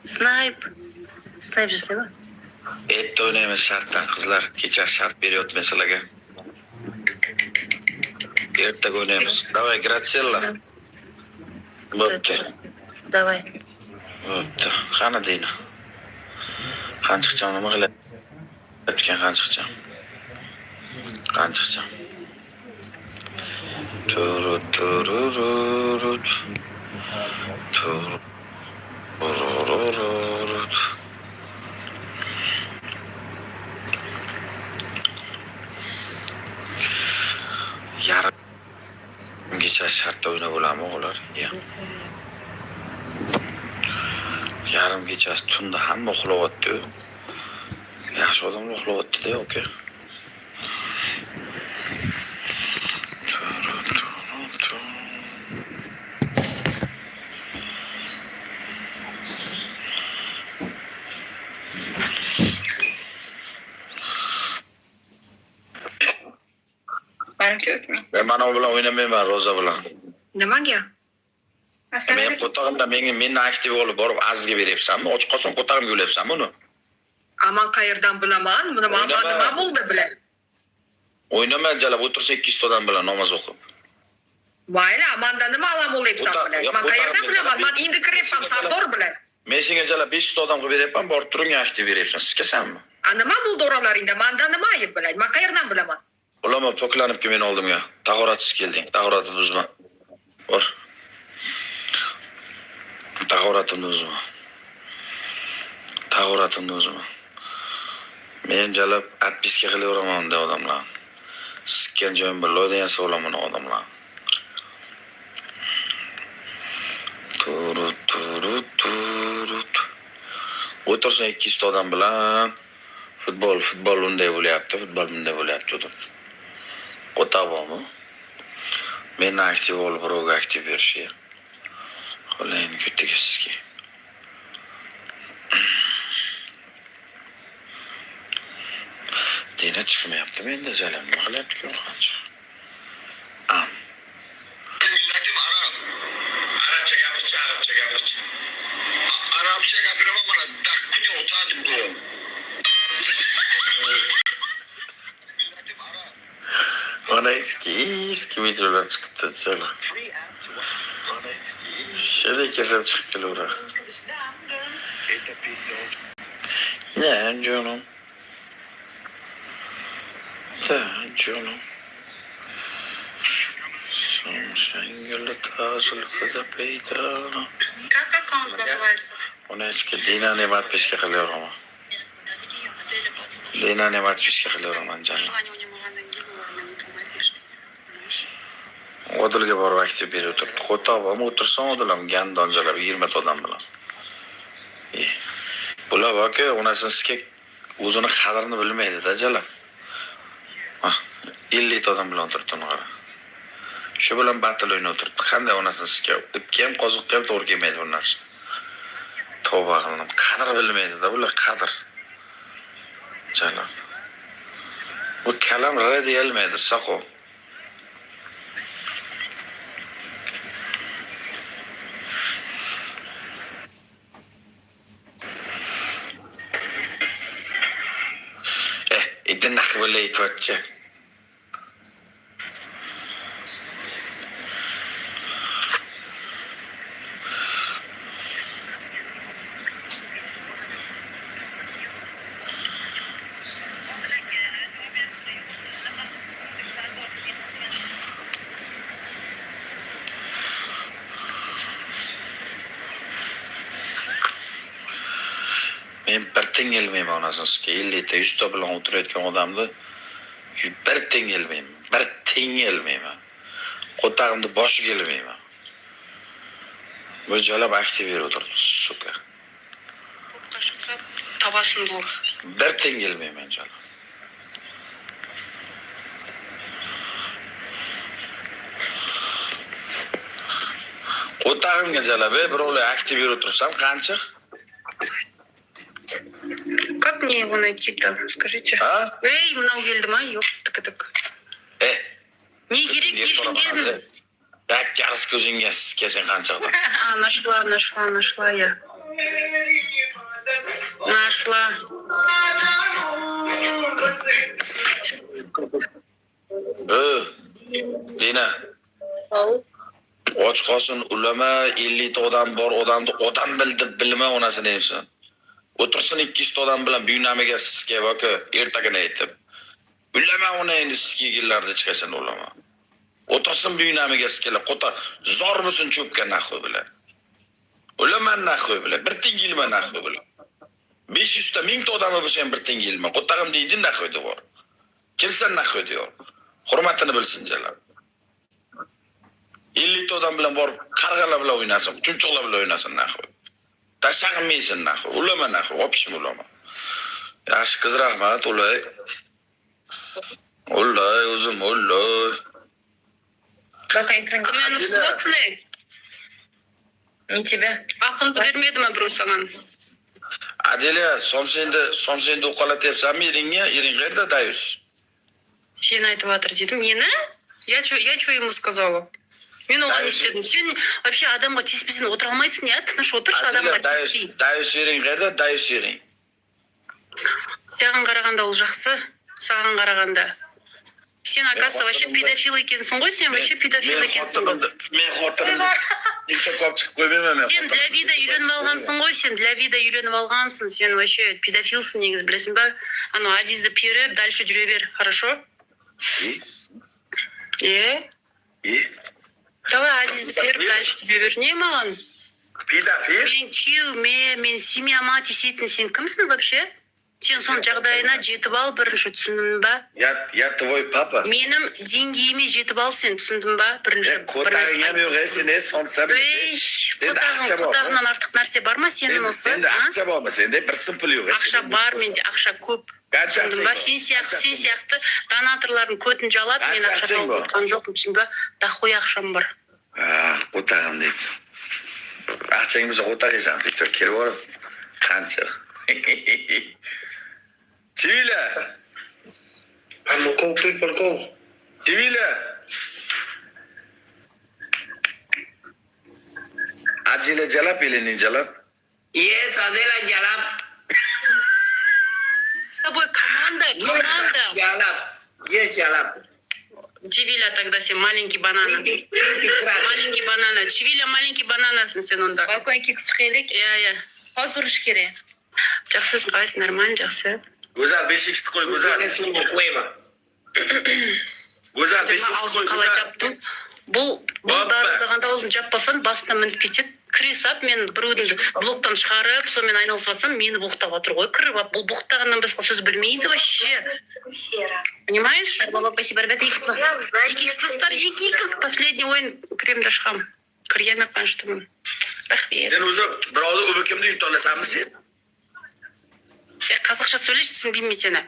Snipe жасайбы? Etdi o'ynaymiz shartdan qizlar. Kecha shart beryapti sizlarga. Ertaga o'ynaymiz. Davay, gratsiella. Bo'pti. Давай. Bo'pti. Qani deyni. Qanchiqcham nima qilyapti qanchiqcham? Qanchiqcham. Turut. Turururut. Yarimgacha shartda o'ynab bo'ladimi ular? Yarimgacha tunda hamma uxlayapti-yu. Yaxshi odamlar uxlayapti-da, oka. Ben mana bilan o'ynamayman, Roza bilan. Nimaga? Men qo'tog'imda meni aktiv bo'lib borib azizga beryapsanmi? Ochiq qolsam qo'tog'imga ulyapsanmi uni? Aman qayerdan bilaman? Nima bo'ldi bilan? O'ynama jalab o'tirsa 200 odam bilan namoz o'qib. Mayli, amanda nima alam bo'lyapsan bilan? Men qayerdan bilaman? Men endi kiryapman Sardor bilan. Men senga jalab 500 odamga beryapman, borib turing aktiv beryapsan. Sizgasanmi? Nima bo'ldi o'ralaringda? Menda nima ayb bilan? Men qayerdan bilaman? Ulama poklanib kelmen oldimga. Tahoratsiz kelding. Tahoratni buzma. Bor. Tahoratimni buzma. Men jalab atpiska qilaveraman de odamlar. Sikkan joyim bir loydan sog'laman odamlar. Turut. O'tirsa 200 odam bilan futbol unday bo'lyapti, futbol bunday bo'lyapti deb. O'tavami? Men aktiv bo'lib, birovga aktiv berishga. Qo'layni ko'tagizki. Dina chiqmayapti, menda jalam nima qilyapti qancha. Millatim arabcha gapirchi. Arabcha gapiraman, mana dakkuni o'tadim bu. Ona eski videolar çıktı canım. Şöyle kesip çıkıyorlar. Ne canım? Şengeli tazılıkta peyda. Как аккаунт называется? Ona eski Dina ne подписки kılıyor ama. Dina ne подписки kılıyor ama canım. Odilga borib aktiv berib turibdi. Qo'tog'im o'tirsam odilam gandonjalab 20 odam bilan. Bular aka onasini sikak o'zini qadrini bilmaydi-da jalab. 50 odam bilan turibdi uni qara. Shu bilan battle o'ynab turibdi. Qanday onasini sikak? Ipga ham qoziqqa ham to'g'ri kelmaydi bu narsa. Tavba qildim. Qadr bilmaydi-da bular qadr. Jalab. Bu kalam rad deyolmaydi, saqo. İdin nakbile itvatçı. Men bir tingelmayman onasini 50 ta 100 ta bilan o'tirayotgan odamni bir tingelmayman. Qo'tog'imni boshiga kelmayman. Bu jalab aktiv berib o'tiribdi, suka. Tabasin bu. Bir tingelmayman jalab. Qo'tog'imga jalab birovlar aktiv berib o'tirsam qancha? Как мне его найти-то? Скажите. Эй, мынау келдім, а? Yok, так. Не керек, ешін келдім. Yak yarısı gözünge kesen kançadan. Нашла я. Нашла. Dina. Och qolsin ulama 50 ta odam bor, odam bildi bilma onasini deysan. O'tirsin 200 ta odam bilan buyunamiga sizga boki ertagina aytib. Ulama uni endi sizga yillarda chiqasan ulama. O'tirsin buyunamiga sizga qota zor bo'lsin cho'pga naxvi bilan. Ulama naxvi bilan, bir tingilma naxvi bilan. 500 ta 1000 ta odam bo'lsa ham bir tingilma. Qotag'im deydi naxvi bor. Kimsan naxvi diyor. Hurmatini bilsin jalab. 50 ta odam bilan borib qarg'alar bilan o'ynasin, chumchuqlar bilan o'ynasin naxvi. Tashag'maysin naxvi, ulama naxvi, opishim ulama. Yaxshi qiz rahmat, ulay. Ulay, o'zim ulay. Meni sotne. Не тебя. Aqlni bermadimi birov sana? Adela, somsenda o'qalatyapsanmi eringga? Ering qayerda Dayus? Sen aytib dedim. Meni? Я что ему сказала? Men oğlan istedim. Sen вообще adamga tespisin o'tira olmaysan ya. Tinish o'tirish adamga tespi. Dayus ering qayerda? Dayus ering. Саған qaraganda ол жақсы. Саған qaraganda. Sen akası вообще pedofil ekensin ғой, sen вообще pedofil ekensin ғой. Men xotinimni Instagram chiqib qo'ymayman men. Sen для вида үйленіп алғансың ғой, sen для вида үйленіп алғансың. Sen вообще pedofilсың негіз, білесің ба? Ано Азизді періп, дальше жүре бер, хорошо? Давай Азизді періп, дальше жүре бер. Не маған? Pedofil? Мен күйеу, мен семьяма тиісетін, сен кімсің вообще? Сен сон жағдайына жетіп ал, бірінші түсіндің ба? Я твой папа. Менің деңгейіме жетіп ал, сен түсіндің ба? Бірінші. Қотағыңнан өғесін, сомса Қотағынан артық нәрсе бар ма сенің осы? Сенде ақша бар ма? Сенде бір сымпыл өғесін. Ақша бар, менде ақша көп. Түсіндің ба? Сен сияқты донаторлардың көтін жалап, мен ақша тауып отқан жоқпын, түсіндің ба? Дохуя ақшам бар. Қотағым дейді. Ақшаңымызы қотақ ешан, Виктор, келіп орып. Қанчық. Civila. Civila. Adela jalap elini jalap. Yes, Adela jalap. Тобой команда. Jalap. Yes, jalap. Чивиля тогда все маленький банана. Маленький банана. Чивиля маленький бананасын сен онда. Какой кекс çıkıyorduk? Я. Hazır kere. Жақсы сұрайсың, нормально, жақсы. Güzel 5x'ti koy güzel. Koyma. Güzel 5x'ti Аузын koy қалай güzel. жаптым? Бұл дарығанда аузын жаппасан, басына мініп кетеді. Кіре сап, мен біреудің блоктан шығарып, сонымен айналысасам, мені боқтап отыр ғой. Кіріп ап, бұл боқтағаннан басқа сөз білмейді вообще. Понимаешь? Баба, спасибо, ребята, икс. Икс, последний ойын кіремді шығам. Кіргенме қаныштымын. Рахмет. Sen o'zi birovni o'bikimni yuta olasanmi sen? Қазақша сөйлеш, түсінбеймін мен сені.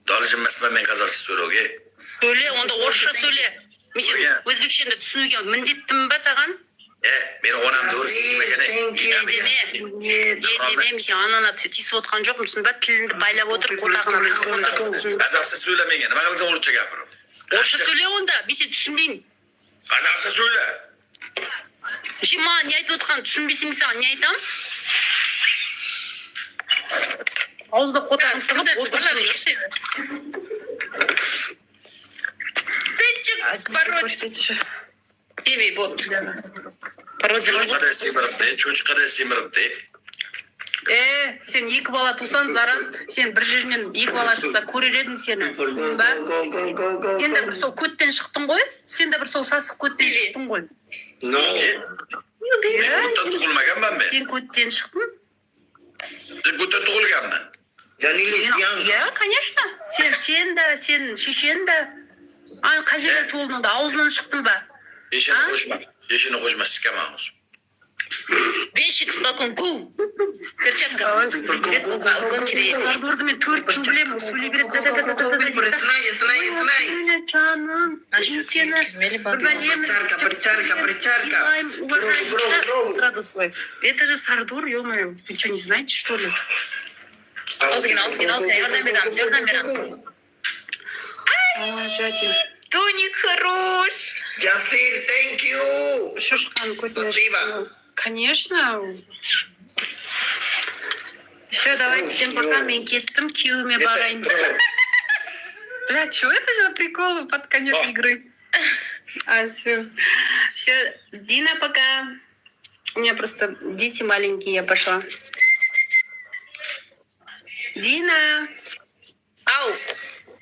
Dolishimmasman men қазақша so'rovga. Сөйле, онда орысша сөйле. Мен сені өзбекшені түсінуге міндеттімін ба саған? Meni onamni o'risimagan. Деме, мен сен анана тиісіп отқан жоқпын, түсін ба? Тіліңді байлап отыр, қотағына қысып. Қазақша söylemegen. Nima qilsan o'rысcha gapir. Орысша сөйле онда, мен сені түсінбеймін. Қазақша söyle. Сен маған не айтып отқан, түсінбесем саған не айтам? Аузда қотағын тығып, отырларын жүрсе. Тычек, пародия. Деме, вот. Пародия Çocuğa semiribdi, çocuğa da semiribdi. Сен екі бала тусан, зараз, сен бір жерінен екі бала шықса көрер едім сені. Түсіндің ба? Сен де бір сол көттен шықтың ғой? Сен де бір сол сасық көттен шықтың ғой? Men ko'tdan tug'ilmaganman men. Сен көттен шықтың? Sen ko'tdan tug'ilganman. Иә, конечно. Сен шешен де. Қай жерден туылдың да, аузынан шықтың ба? Ешені қошма, сікемаңыз. Бешік спалкон, ку. Перчатка. Балкон киреет. Сардорды мен 4 жыл білемін, сөйлей береді. Сынай. Жаным, сені бір бәлемін. Причарка. Это же Сардор, ё-моё. Вы что, не знаете, что ли? Алзгин, ярдам берем. Жадин. Тоник хорош. Jasir, thank you. Шушкан котнешь. Спасибо. Конечно. Все, давайте всем пока. Мен кеттім, күйеуіме барайын. Бля, что это за приколы под конец О. игры? А, все. Все, Дина, пока. У меня просто дети маленькие, я пошла. Дина. Ау.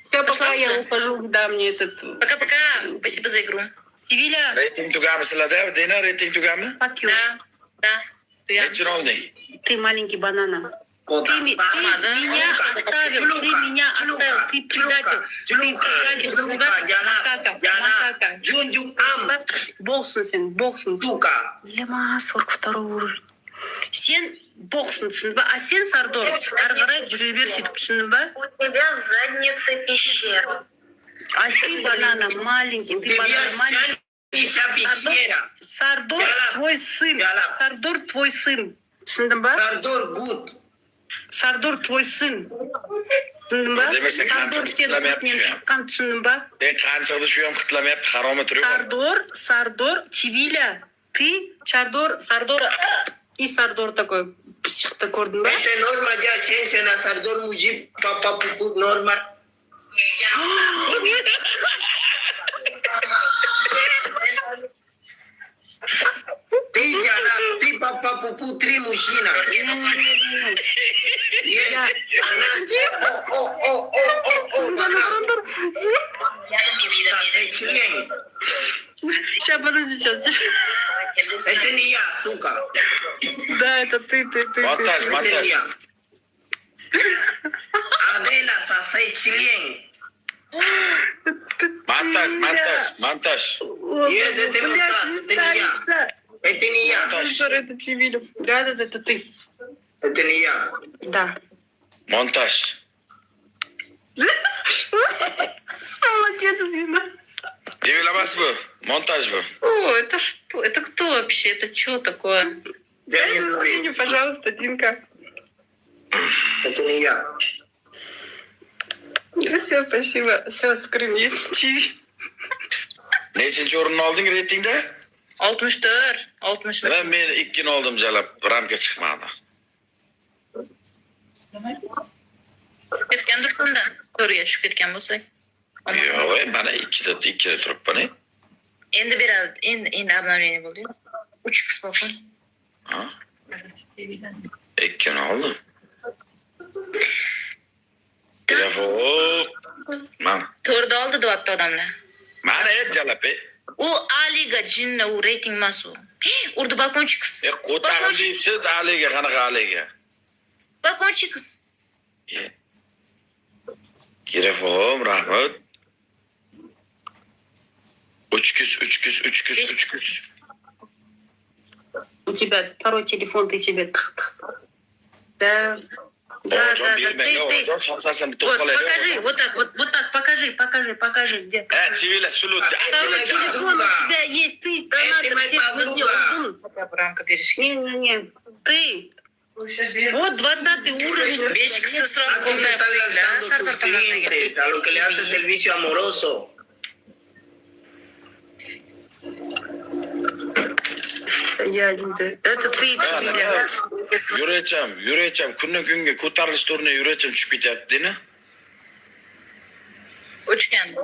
Все, Пошла пока я уже? ухожу. Да, мне этот... Пока-пока. Спасибо за игру. Севиля, Reyting tugami sizlarda? Dina reyting tugami? fuck you. Да. Nechun olding? Ты маленький банана. Ты Кота. меня оставил, ты меня оставил, ты предатель, ты предатель, макака. Junjung am. Боксун сен, боксун. Тука. Ема, 42 уровень. Сен боксун, түсіндің ба? А сен, Сардор, ары қарай жүре бер сөйтіп, түсіндің ба? У тебя в заднице пещера. А ты банана маленький, ты банана маленький. Bisa pisiera. Сардор Яла. твой сын, Яла. Сардор твой сын. Түсіндің ба? Sardor good. Сардор твой сын. Түсіндің ба? Демесе, Сардор қанша сен құтламай мен түсемін. шыққан, түсіндің ба? Ben qanchaqda shu ham qitlamayapti, harom o'tiryapman. Сардор, Чивиля, ты, Сардор, и Сардор такой шықты, көрдің ба? Это normal ya. Ченчена Sardor mujib. Papa pupu normal. Ты jana. Ты papa pupu tri mujina. Я- Oh. Член. Сейчас, подожди, сейчас. Это не я, сука. Да, это ты. Montaj, Это не montaj. я. Adela sasay член. Montaj. Yes, это монтаж, это не я. Это не я. Это Чивиля. Да, это ты. Это не я. Да. Montaj. Молодец, Дина. Devil emas bu. Montaj bu. О, это что? Это кто вообще? Это что такое? Я не знаю. Извини, пожалуйста, Динка. Это не я. Ну все, спасибо. Все, скрылись. Чиви. Nechinchi o'rinni olding reytingda? 64. 65. Men ikkini oldim jalab, ramga chiqmadi. Ketgan tursin-da. To'rga tushib ketgan bo'lsak. Yo'q, mana ikkida turibman. Endi beradi. Endi обновление bo'ldi. 3x bo'lsin. Ha? Ikkini oldim. Telefon. Mana. To'rda oldi deyapti odamlar. Mana jalab. U A liga jinni, u reyting emas u. Urdi balkonchi qiz. Ko'tarim deysiz, Aliga, qanaqa Aliga? Balkonchi qiz. Telefon, rahmat. 300. У тебя второй телефон, ты себе... Да. Ojon bermang, ojon somsasini Вот, to'qolaydi. покажи, вот так, покажи, где. Chivila sulu. Второй телефон у тебя есть, ты донатор моя всех подруга. выделал. Хотя бы рамка берешь. Не, ты. Вот 20 уровень. Besh kisi A sırada ti te kolda están yapıyorlar. lanzando Sardar tus clientes, a lo que le haces servicio amoroso. Я один, да. Это ты, Чивиля. Yuracham, kundan kunga ko'tarilish o'rniga yuracham tushib ketyapti-da. Uçgan bu.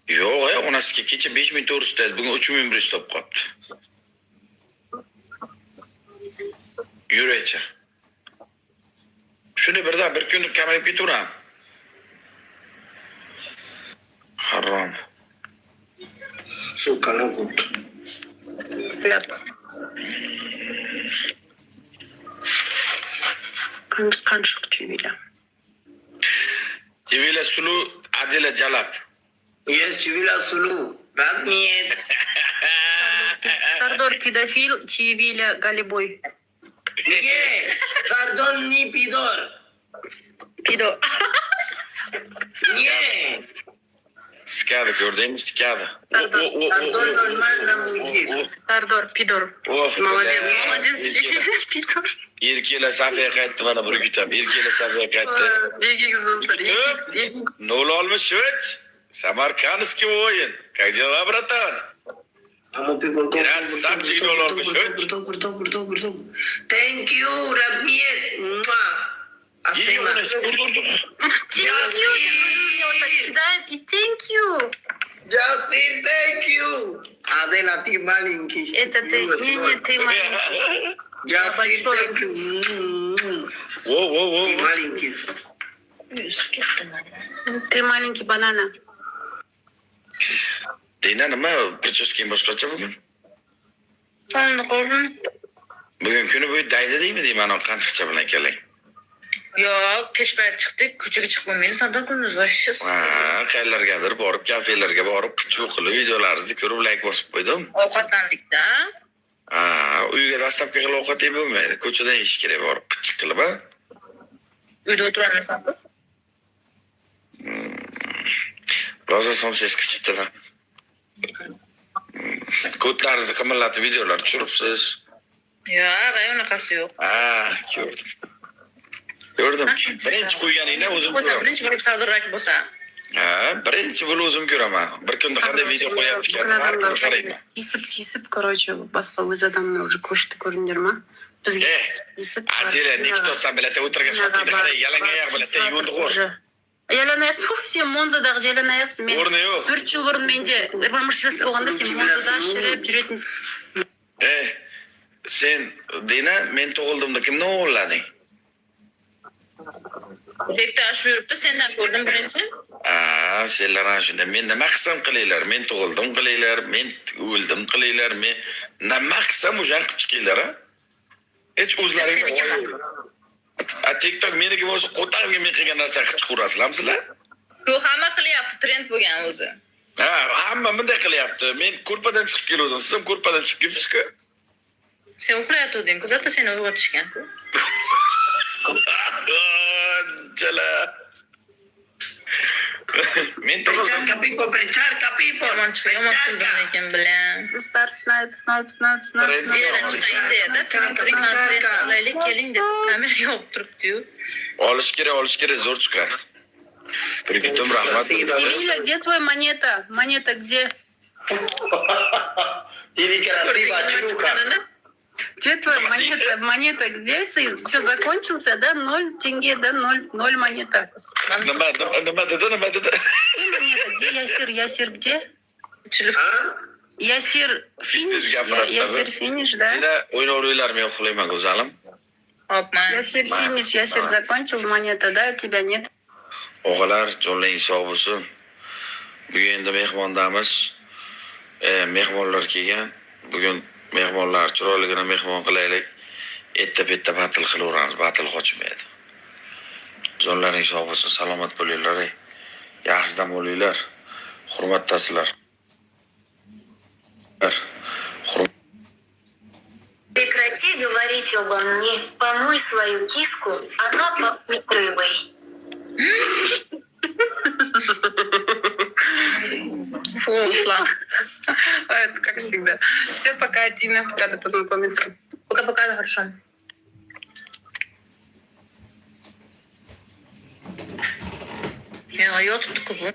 Yo'q, onasiga kecha 5400 dedi, bugun 3100 topib qolibdi. Yuracham. Shuni birdan bir kunlik kamayib ketaveram. Harom. Suka no good. Qanchiq Chivila. Chivila sulu, Adila jalab. Yes, Chivila Sulu. Нет. Сардор педофил, Чивиля голибой. Нет. Sardon ni pidor. Пидо. Нет. Skadi gördün mü? Skadi. Sardon normal na mujib. Сардор, пидор. Oh, Молодец, be. молодец. Пидор. Erkeklar safiga qaytdi, mana bir kutam. Erkeklar safiga qaytdi. Erkek kızlar, Nol olmuş, evet. Samarkandский воин. Как дела, братан? Красавчик, доллар, что? Thank you, Rahmet. И у нас Кидает и thank you. Jasir, thank you. Adela, ты маленький. Это ты, не, ты маленький. Jasir, большой. thank you. Во. Ты маленький. Ты маленький банана. Dina nima прическаң boshqacha bugun? Qo'lni. Bugun kuni bo'yi daydi deyman ana qanchiqcha bilan keling. Yo'q, kech payt chiqdik, ko'chaga chiqib bo'lmaydi, savdo kunimiz voshsiz. Ha, qayerlargadir borib, kafelarga borib, qichuv qilib videolaringizni ko'rib like bosib qo'ydim. Ovqatlandikda. Ha, uyga dastlabki qilib ovqat yeb bo'lmaydi. Ko'chadan yeyish kerak borib, qichiq qilib, ha? Uyda o'tiramisan. Roza somsiz qichibdilar. Ko'tlaringizni qimirlatib videolar tushiribsiz. Yo'q, unaqasi yo'q. Ha, ko'rdim. Ko'rdim. Birinchi qo'yganingda o'zim Bo'lsa, ko'raman. birinchi bo'lib savdorak bo'lsa. Ha, birinchi bo'lib o'zim ko'raman. Bir kunda qanday video qo'yapti ekan, qarayman. Тисіп, короче, басқа өз адамны уже көшті көрдіңдер ма? Бізге тисіп, Adile, Nikitosan bilete o'tirgan shotingda qarang, yalang oyoq bilete yuvindiq o'r. Yalan oyoq, сен Монзадағы yalan oyoqсың. Мен Орны жоқ. 4 жыл бұрын менде Мерседес болғанда сен Монзада жүріп жүретінсің. Sen Dina, men tug'ildimda kimni o'g'irlading? Bekda shu yuribdi, sendan ko'rdim birinchi. Senlar ana shunda men nima qilsam qilinglar, men tug'ildim qilinglar, men o'ldim qilinglar, men nima qilsam o'shan qilib chiqinglar, ha? Hech o'zlaringga TikTok meniki bo'lsa qo'tagimga men qilgan narsa qilib chiqarasizlarmi sizlar? Shu hamma qilyapti, trend bo'lgan o'zi. Ha, hamma bunday qilyapti. Men ko'rpadan chiqib keldim, siz ham ko'rpadan chiqib kelibsiz-ku. Sen uxlayotganding, kuzatda seni uyg'otishgan-ku. Chala. Men Prechar, capipo. Yomon qildim lekin bilan. Star snipe. Jeradan chiqayda, olaylik keling deb kamera yopib turibdi-yu. Olish kerak, zo'r chiqadi. Приветом, rahmat. Лиля, где твоя монета? Монета где? Или красиво, чука. Где твоя монета? Монета где ты? Все, закончился, да? 0 тенге, да? 0 монета. Nima dedi? И монета где? Ясир где? Ясир финиш? Ясир финиш, да? Sizlar o'ynaveringlarmi, uxlayman go'zalim. Hopman. Ясир финиш, Ясир закончил монета, да? Тебя нет? O'g'illar, jonlaring sog' bo'lsin. Bugun endi mehmondamiz. Mehmonlar kelgan. Bugun mehmonlar chiroyligina mehmon qilaylik. Etta-petta batl qilaveramiz, batl qochmaydi. Jonlaring sog' bo'lsin, salomat bo'linglar. Yaxshi dam olinglar. Hurmatdasizlar. Прекрати говорить обо мне, помой свою киску, она пахнет рыбой. Ушла. Это как всегда. Все, пока, Дина. Рада познакомиться. Пока-пока, хорошо. Ya yottuk bu.